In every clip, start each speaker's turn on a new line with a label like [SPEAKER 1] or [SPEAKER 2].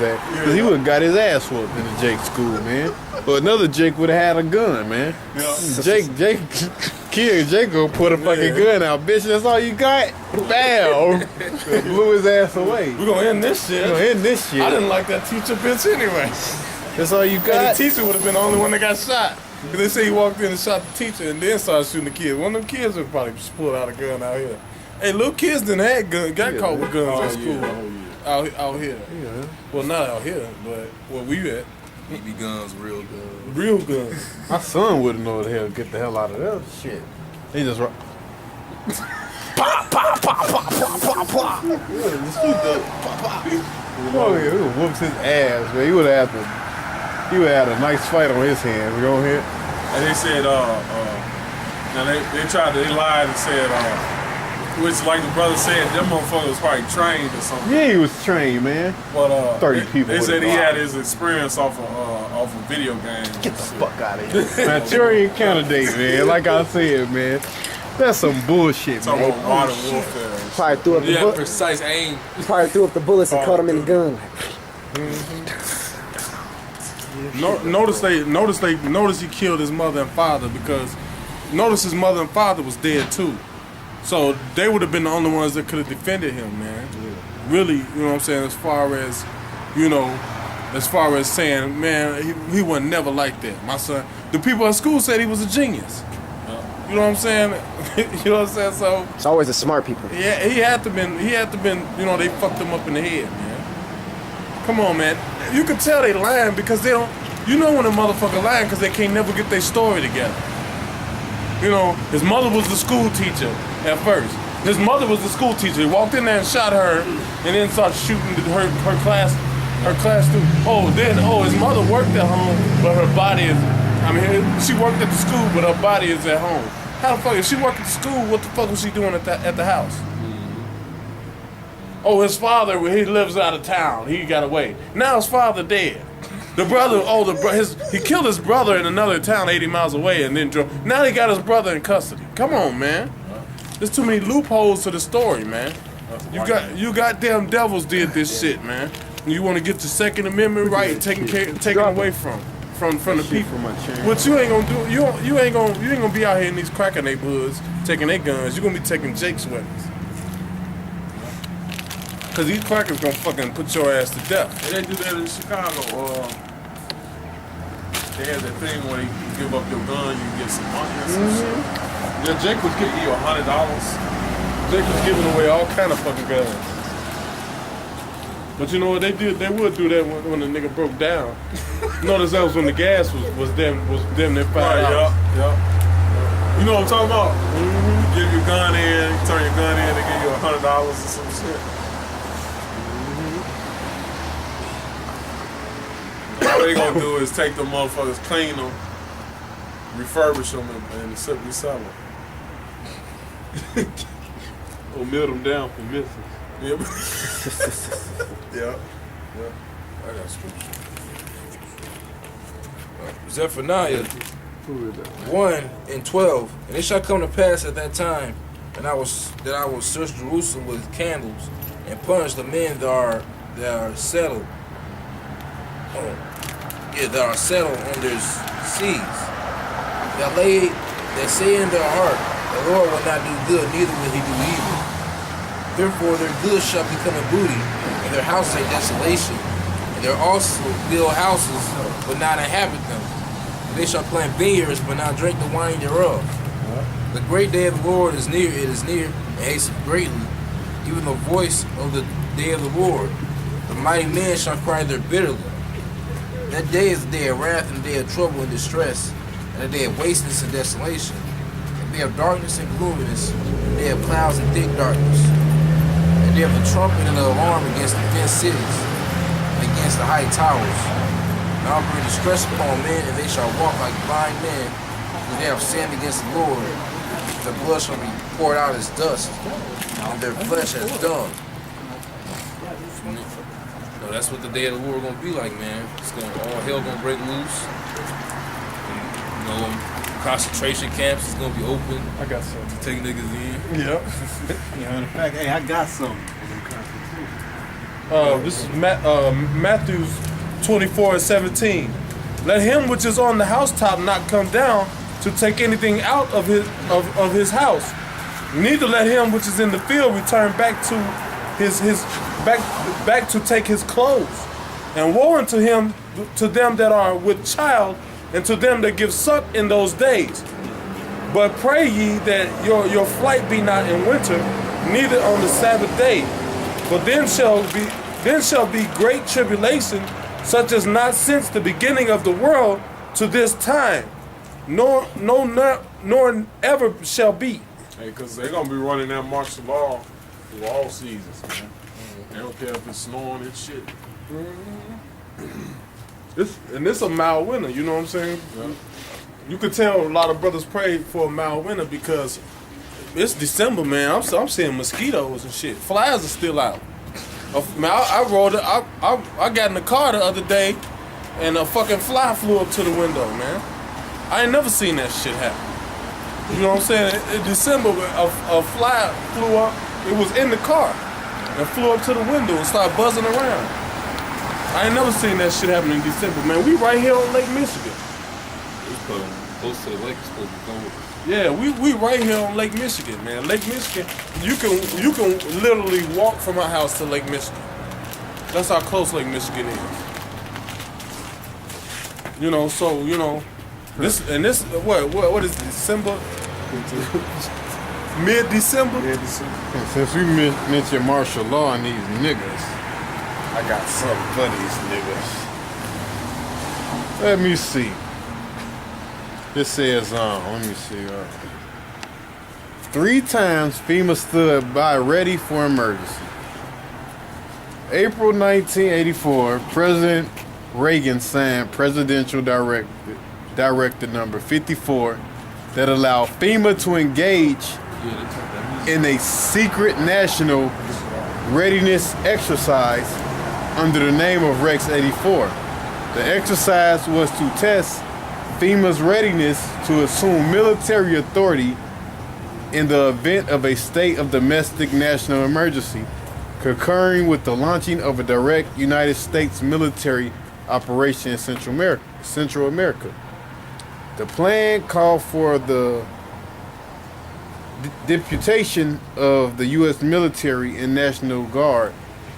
[SPEAKER 1] at. Because he would have got his ass whooped in the Jake school, man. Or another Jake would have had a gun, man. Jake killed Jake gonna put a fucking gun out. Bitch, that's all you got? Bam! Blew his ass away.
[SPEAKER 2] We're gonna end this shit. I didn't like that teacher bitch anyway.
[SPEAKER 1] That's all you got?
[SPEAKER 2] And the teacher would have been the only one that got shot. Because they say he walked in and shot the teacher and then started shooting the kids. One of them kids would probably just pull out a gun out here. Hey, little kids didn't have guns, got caught with guns in school. Out here.
[SPEAKER 1] Yeah.
[SPEAKER 2] Well, not out here, but where we at.
[SPEAKER 3] BB guns, real guns.
[SPEAKER 2] Real guns.
[SPEAKER 1] My son wouldn't know the hell get the hell out of that shit. He just pop, pop, pop, pop, pop, pop, pop. Yeah, just shoot the pop, pop. Oh yeah, he whoops his ass, man. He would have had a nice fight on his hands. We go ahead.
[SPEAKER 2] And they said, now they lied and said, which like the brother said, them motherfuckers was probably trained or something.
[SPEAKER 1] Yeah, he was trained, man.
[SPEAKER 2] But
[SPEAKER 1] 30 people.
[SPEAKER 2] They said he had his experience off of video games.
[SPEAKER 1] Get the fuck out of here. Manchurian candidate, man. Like I said, man. That's some bullshit, man.
[SPEAKER 2] Talking about modern warfare.
[SPEAKER 4] Probably threw up the
[SPEAKER 3] precise aim.
[SPEAKER 4] Probably threw up the bullets and caught him in the gun.
[SPEAKER 2] Notice he killed his mother and father because notice his mother and father was dead too. So they would have been the only ones that could have defended him, man. Yeah. Really, you know what I'm saying, as far as saying, man, he was never like that. My son, the people at school said he was a genius. You know what I'm saying? You know what I'm saying? So
[SPEAKER 4] it's always the smart people.
[SPEAKER 2] Yeah, he had to been, you know, they fucked him up in the head, man. Come on, man. You can tell they lying because they don't, you know when a motherfucker lying because they can't never get their story together. You know, his mother was the school teacher at first. His mother was the school teacher. He walked in there and shot her and then started shooting her class student. His mother worked at home, but her body is, she worked at the school, but her body is at home. How the fuck, if she worked at the school, what the fuck was she doing at the house? Oh, his father, he lives out of town. He got away. Now his father dead. The brother, he killed his brother in another town 80 miles away and then drove. Now he got his brother in custody. Come on, man. There's too many loopholes to the story, man. You goddamn devils did this shit, man. You want to get the Second Amendment right, taken away from the people. What you ain't gonna do? You ain't gonna be out here in these cracker neighborhoods taking their guns. You're gonna be taking Jake's weapons. Cause these crackers gonna fucking put your ass to death.
[SPEAKER 3] They do that in Chicago. They had that thing where you give up your gun, you get some money or some shit.
[SPEAKER 2] Yeah, Jake was giving you $100. Jake was giving away all kind of fucking guns. But you know what they did? They would do that when the nigga broke down. Notice that was when the gas was damn near $5.
[SPEAKER 3] Right, yeah. You know what I'm talking about? You give your gun in, you turn your gun in, they give you $100 or some shit. All they gonna do is take the motherfuckers, clean them, refurbish them, and simply sell them.
[SPEAKER 1] Or melt them down for missing.
[SPEAKER 3] Yep. Yeah. I got scripture.
[SPEAKER 5] Zephaniah 1:12. And it shall come to pass at that time, that I will search Jerusalem with candles, and punish the men that are settled. That are settled on their seas. That say in their heart, the Lord will not do good, neither will he do evil. Therefore their good shall become a booty, and their houses a desolation, and there also build houses, but not inhabit them. And they shall plant vineyards, but not drink the wine thereof. The great day of the Lord is near, it is near, and hasten greatly, even the voice of the day of the Lord. The mighty men shall cry there bitterly. That day is a day of wrath, and a day of trouble and distress, and a day of wasteness and desolation, a day of darkness and gloominess, a day of clouds and thick darkness, a day of the trumpet and the alarm against the fenced cities, and against the high towers. And I will bring distress upon men, and they shall walk like blind men, because they have sinned against the Lord. Their blood shall be poured out as dust, and their flesh as dung. So that's what the day of the Lord gonna be like, man. All hell gonna break loose. And, concentration camps is gonna be open.
[SPEAKER 2] I got some
[SPEAKER 3] to take niggas in.
[SPEAKER 2] Yep.
[SPEAKER 1] Yeah, in fact, hey, I got some.
[SPEAKER 2] This is Matthew 24:17. Let him which is on the housetop not come down to take anything out of his house. Neither let him which is in the field return back to back to take his clothes. And woe unto him to them that are with child, and to them that give suck in those days. But pray ye that your flight be not in winter, neither on the Sabbath day. For then shall be great tribulation, such as not since the beginning of the world to this time, nor ever shall be.
[SPEAKER 3] Hey, because they're going to be running that martial law through all seasons, man. They don't care if it's snowing and shit.
[SPEAKER 2] This a mild winter, you know what I'm saying?
[SPEAKER 3] Yeah.
[SPEAKER 2] You could tell a lot of brothers pray for a mild winter because it's December, man. I'm seeing mosquitoes and shit. Flies are still out. Man, I got in the car the other day, and a fucking fly flew up to the window, man. I ain't never seen that shit happen. You know what I'm saying? In December, a fly flew up. It was in the car and flew up to the window and started buzzing around. I ain't never seen that shit happen in December, man. We right here on Lake Michigan.
[SPEAKER 6] Close to the lake, it's supposed to be cold.
[SPEAKER 2] Yeah, we right here on Lake Michigan, man. Lake Michigan, you can literally walk from our house to Lake Michigan. That's how close Lake Michigan is. You know, so this what is December? Mid-December?
[SPEAKER 1] And since we mentioned martial law and these niggas, I got something for these niggas. Let me see. This says, let me see. 3 times FEMA stood by ready for emergency. April 1984, President Reagan signed Presidential Directive number 54 that allowed FEMA to engage in a secret national readiness exercise under the name of Rex 84. The exercise was to test FEMA's readiness to assume military authority in the event of a state of domestic national emergency, concurring with the launching of a direct United States military operation in Central America. The plan called for the deputation of the U.S. military and National Guard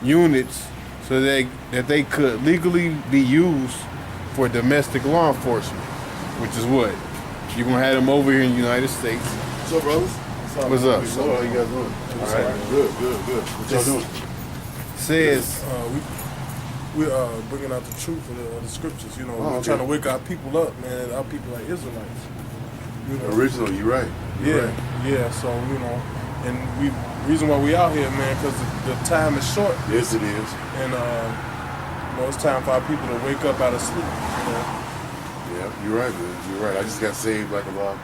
[SPEAKER 1] units so that they could legally be used for domestic law enforcement, which is what? You're going to have them over here in the United States.
[SPEAKER 7] What's up, brothers?
[SPEAKER 1] What's up?
[SPEAKER 7] How you guys doing? All right. Good. What y'all doing?
[SPEAKER 1] Says,
[SPEAKER 2] We bringing out the truth of the scriptures. You know, we're
[SPEAKER 7] okay.
[SPEAKER 2] trying to wake our people up, man. Our people like Israelites. You know?
[SPEAKER 7] Original, you're right.
[SPEAKER 2] Yeah. So and reason why we out here, man, because the time is short,
[SPEAKER 7] Yes, it is.
[SPEAKER 2] and it's time for our people to wake up out of sleep.
[SPEAKER 7] Yeah, you're right, man. You're right. I just got saved like about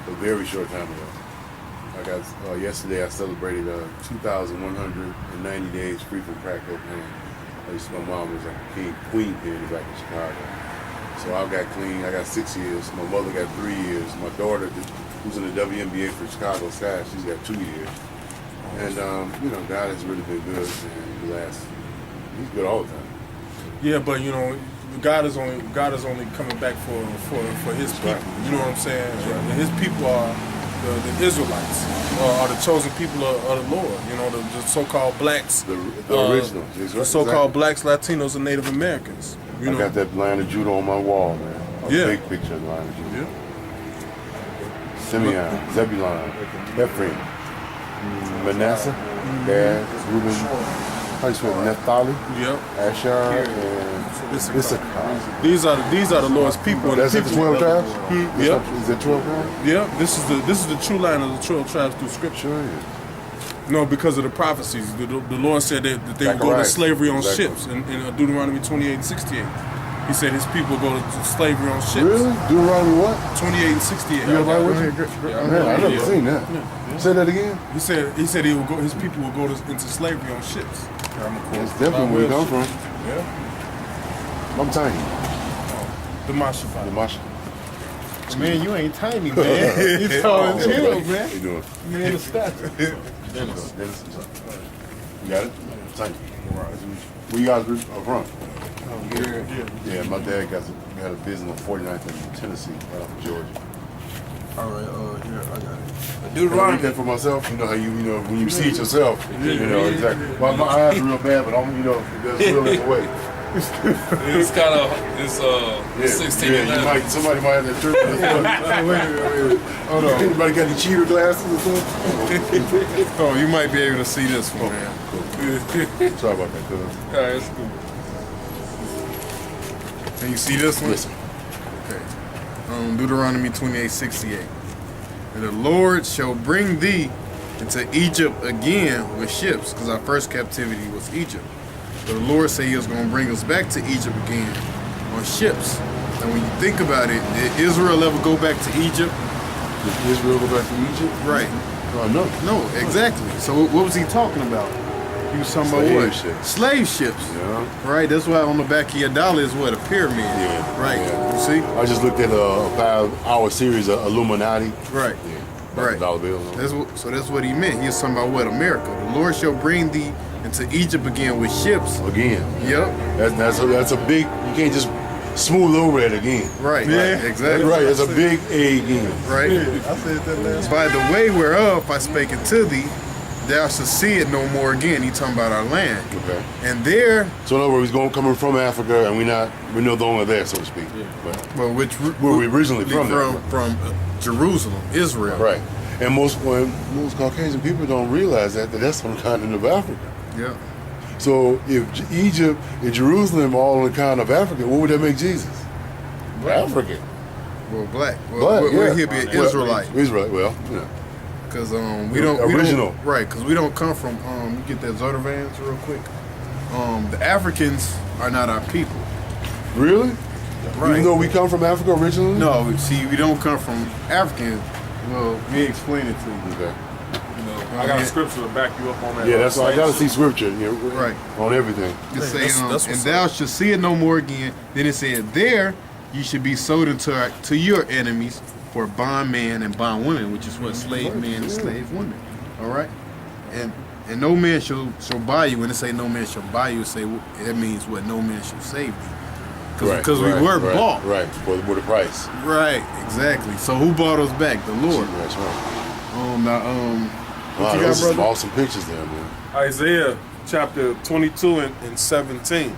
[SPEAKER 7] a very short time ago. I got yesterday. I celebrated 2,190 days free from crack cocaine. My mom was like a queen here back in Chicago. So I got clean. I got 6 years. My mother got 3 years. My daughter, who's in the WNBA for Chicago Sky, she's got 2 years. And God has really been good. And he's good all the time.
[SPEAKER 2] Yeah, but God is only coming back for His people.
[SPEAKER 7] Right.
[SPEAKER 2] You know what I'm saying? And His people are the Israelites, are the chosen people of the Lord. You know, the so-called blacks,
[SPEAKER 7] The original.
[SPEAKER 2] the so-called blacks, Latinos, and Native Americans.
[SPEAKER 7] I got that line of Judah on my wall, man. A big picture of the line of Judah.
[SPEAKER 2] Yeah.
[SPEAKER 7] Simeon, Zebulon, Ephraim, Manasseh, Gad, Reuben, how you spell Naphtali,
[SPEAKER 2] Yep.
[SPEAKER 7] Asher, and Issachar.
[SPEAKER 2] These are the Lord's people. And
[SPEAKER 7] That's
[SPEAKER 2] the
[SPEAKER 7] it, the
[SPEAKER 2] people
[SPEAKER 7] 12 tribes?
[SPEAKER 2] Yep.
[SPEAKER 7] Is it 12 tribes?
[SPEAKER 2] Yeah, this is the true line of the 12 tribes through Scripture.
[SPEAKER 7] Sure is.
[SPEAKER 2] No, because of the prophecies. The Lord said that they would go to
[SPEAKER 7] Zacharias.
[SPEAKER 2] slavery on
[SPEAKER 7] Exactly.
[SPEAKER 2] ships in Deuteronomy 28 and 68. He said His people go to slavery on ships.
[SPEAKER 7] Really? Deuteronomy what?
[SPEAKER 2] 28 and 68.
[SPEAKER 7] You all right with it? Man, I've never seen that. Say that again?
[SPEAKER 2] He said His people will go into slavery on ships.
[SPEAKER 7] That's definitely where we come from.
[SPEAKER 2] Yeah.
[SPEAKER 7] I'm tiny.
[SPEAKER 2] The Mashafah.
[SPEAKER 7] The Masha.
[SPEAKER 1] man, you ain't tiny, man. You tall as hell, man.
[SPEAKER 7] How you doing?
[SPEAKER 1] Man, the stature.
[SPEAKER 7] Dennis. You got it? Tiny. Where you guys are from?
[SPEAKER 3] Yeah.
[SPEAKER 7] Yeah, my dad got a business on 49th in Tennessee, right off of Georgia.
[SPEAKER 2] All right, here, I got it.
[SPEAKER 7] Can I read
[SPEAKER 5] Deuteronomy.
[SPEAKER 7] that for myself? You know how you know when you see it yourself. You know exactly. My eyes are real bad, but I'm it doesn't feel that way.
[SPEAKER 6] It's kind of, it's 16
[SPEAKER 7] yeah. Somebody might have that trip. Wait. Hold on. Anybody got any cheater glasses or something?
[SPEAKER 2] Oh, you might be able to see this one, man.
[SPEAKER 7] Sorry about that, cuz.
[SPEAKER 6] All right, it's cool.
[SPEAKER 2] Can you see this one?
[SPEAKER 7] Listen.
[SPEAKER 2] Okay. Deuteronomy 28:68. And the Lord shall bring thee into Egypt again with ships, because our first captivity was Egypt. But the Lord said he was going to bring us back to Egypt again on ships. And when you think about it, did Israel ever go back to Egypt?
[SPEAKER 7] Did Israel go back to Egypt?
[SPEAKER 2] Right.
[SPEAKER 7] No.
[SPEAKER 2] No, exactly. So what was he talking about? He was talking about what?
[SPEAKER 7] Ships.
[SPEAKER 2] Slave ships.
[SPEAKER 7] Yeah.
[SPEAKER 2] Right. That's why on the back of your dollar is what? A pyramid.
[SPEAKER 7] Yeah.
[SPEAKER 2] Right.
[SPEAKER 7] Yeah.
[SPEAKER 2] You see?
[SPEAKER 7] I just looked at a 5-hour series of Illuminati.
[SPEAKER 2] Right.
[SPEAKER 7] Yeah.
[SPEAKER 2] Right.
[SPEAKER 7] Dollar bill.
[SPEAKER 2] That's what he meant. He was talking about what? America. The Lord shall bring thee into Egypt again with ships.
[SPEAKER 7] Again.
[SPEAKER 2] Yep.
[SPEAKER 7] That's a big. You can't just smooth over it again.
[SPEAKER 2] Right.
[SPEAKER 7] Yeah.
[SPEAKER 2] Right. Exactly.
[SPEAKER 7] Right. It's a big A again.
[SPEAKER 2] Right.
[SPEAKER 1] I said that last.
[SPEAKER 2] By the way whereof I spake unto thee, thou shalt see it no more again. He talking about our land.
[SPEAKER 7] Okay.
[SPEAKER 2] And there,
[SPEAKER 7] So in other words, coming from Africa, and we're no longer there, so to speak. Yeah. But
[SPEAKER 2] well, which
[SPEAKER 7] where we originally from?
[SPEAKER 2] from Jerusalem, Israel.
[SPEAKER 7] Right. And most Caucasian people don't realize that's on the continent of Africa.
[SPEAKER 2] Yeah.
[SPEAKER 7] So if Egypt and Jerusalem are all on the continent of Africa, what would that make Jesus? African.
[SPEAKER 2] Well, black.
[SPEAKER 7] Black,
[SPEAKER 2] Well,
[SPEAKER 7] yeah.
[SPEAKER 2] he'll be an Israelite.
[SPEAKER 7] Israelite. Well, yeah.
[SPEAKER 2] Because we
[SPEAKER 7] Original.
[SPEAKER 2] don't, right? Because we don't come from. We get that Zordavans real quick. The Africans are not our people.
[SPEAKER 7] Really?
[SPEAKER 2] Right.
[SPEAKER 7] Even though we come from Africa originally?
[SPEAKER 2] No, see, we don't come from African. Well, let me explain it to you.
[SPEAKER 7] Okay.
[SPEAKER 3] I got a scripture to back you up on that.
[SPEAKER 7] Yeah, that's why I gotta see scripture. Yeah,
[SPEAKER 2] Right.
[SPEAKER 7] On everything.
[SPEAKER 2] It say,
[SPEAKER 3] that's
[SPEAKER 2] and
[SPEAKER 3] what's
[SPEAKER 2] thou
[SPEAKER 3] up.
[SPEAKER 2] shalt see it no more again. Then it said, there you should be sold to your enemies for bondman and bondwoman, which is what slave man and slave woman. All right, and no man shall buy you. When it say no man shall buy you, say that means what? No man shall save you. Because we were bought.
[SPEAKER 7] Right. With a price.
[SPEAKER 2] Right. Exactly. So who bought us back? The Lord.
[SPEAKER 7] That's right.
[SPEAKER 2] Now,
[SPEAKER 7] Wow,
[SPEAKER 2] you got,
[SPEAKER 7] those are some
[SPEAKER 2] brother?
[SPEAKER 7] awesome pictures there, man.
[SPEAKER 3] Isaiah chapter 22 and 17.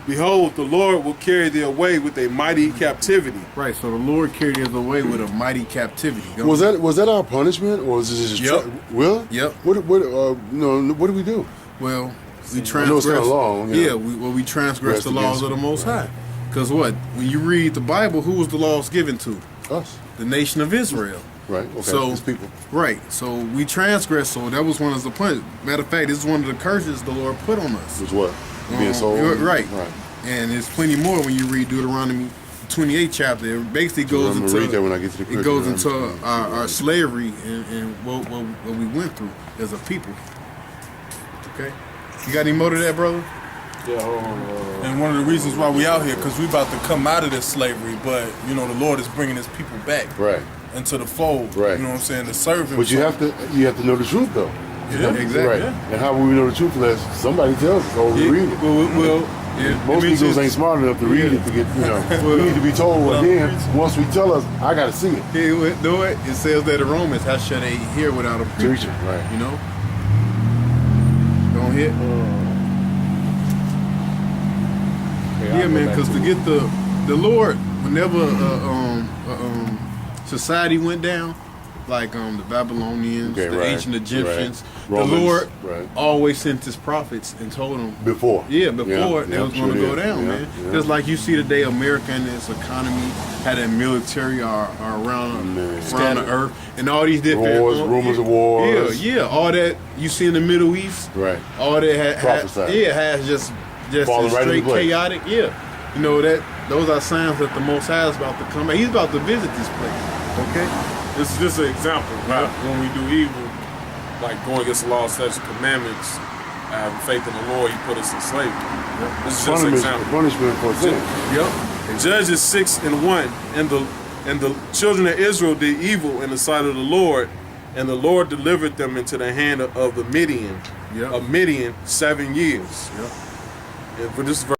[SPEAKER 3] Behold, the Lord will carry thee away with a mighty captivity.
[SPEAKER 2] Right. So the Lord carried us away with a mighty captivity.
[SPEAKER 7] Was that our punishment, or was this just
[SPEAKER 2] Yep.
[SPEAKER 7] Will?
[SPEAKER 2] Yep.
[SPEAKER 7] What do we do?
[SPEAKER 2] Well, we
[SPEAKER 7] I know it's
[SPEAKER 2] transgress.
[SPEAKER 7] kinda long, yeah.
[SPEAKER 2] We transgress the
[SPEAKER 7] Transgress
[SPEAKER 2] laws of the Most High. Because what? When you read the Bible, who was the laws given to?
[SPEAKER 7] Us.
[SPEAKER 2] The nation of Israel.
[SPEAKER 7] Right. Okay.
[SPEAKER 2] So
[SPEAKER 7] These people.
[SPEAKER 2] right. So we transgress. So that was one of the punishments. Matter of fact, this is one of the curses the Lord put on us.
[SPEAKER 7] Was what? Being sold.
[SPEAKER 2] Right.
[SPEAKER 7] Right.
[SPEAKER 2] And there's plenty more when you read Deuteronomy 28 chapter. It basically goes
[SPEAKER 7] I'm gonna read that
[SPEAKER 2] into
[SPEAKER 7] when I get to the
[SPEAKER 2] it goes
[SPEAKER 7] curriculum.
[SPEAKER 2] into our slavery and what we went through as a people. Okay. You got any more to that, brother?
[SPEAKER 3] And one of the reasons why we out here, because we about to come out of this slavery, but, the Lord is bringing his people back
[SPEAKER 7] Right.
[SPEAKER 3] into the fold.
[SPEAKER 7] Right.
[SPEAKER 3] You know what I'm saying? To serve him.
[SPEAKER 7] But you have to know the truth though.
[SPEAKER 3] Yeah,
[SPEAKER 2] exactly.
[SPEAKER 7] Right.
[SPEAKER 3] Yeah.
[SPEAKER 7] And how will we know the truth unless somebody tells us or we read it? Most people ain't smart enough to read it to get, we need to be told again, once we tell us, I got to see it.
[SPEAKER 2] He would do it. It says that in Romans, how shall they hear without a preacher?
[SPEAKER 7] Preacher, right.
[SPEAKER 2] You know? Don't hit. Yeah, man, because to get the Lord, whenever society went down, like the Babylonians,
[SPEAKER 7] Okay,
[SPEAKER 2] the
[SPEAKER 7] right,
[SPEAKER 2] ancient Egyptians,
[SPEAKER 7] right. Romans,
[SPEAKER 2] the Lord
[SPEAKER 7] right.
[SPEAKER 2] always sent his prophets and told them
[SPEAKER 7] Before.
[SPEAKER 2] it was going to
[SPEAKER 7] sure
[SPEAKER 2] go
[SPEAKER 7] did.
[SPEAKER 2] down,
[SPEAKER 7] Yeah,
[SPEAKER 2] man.
[SPEAKER 7] yeah.
[SPEAKER 2] Just like you see today, America and its economy had a military around the earth, and all these different
[SPEAKER 7] Wars, rumors of wars.
[SPEAKER 2] Yeah, all that you see in the Middle East,
[SPEAKER 7] Right.
[SPEAKER 2] all that
[SPEAKER 7] Prophesied.
[SPEAKER 2] has just
[SPEAKER 7] Falling right
[SPEAKER 2] straight
[SPEAKER 7] into place.
[SPEAKER 2] chaotic. Yeah, those are signs that the Most High is about to come. He's about to visit this place. Okay.
[SPEAKER 3] This is just an example. Right? When we do evil, like going against the law, statutes, and commandments, having faith in the Lord, He put us in slavery. This is just an example.
[SPEAKER 7] Punishment for sin.
[SPEAKER 3] Yep. Judges 6:1, and the children of Israel did evil in the sight of the Lord, and the Lord delivered them into the hand of the Midian,
[SPEAKER 2] Yep.
[SPEAKER 3] A Midian, 7 years.
[SPEAKER 2] Yep.
[SPEAKER 3] Yeah, but this is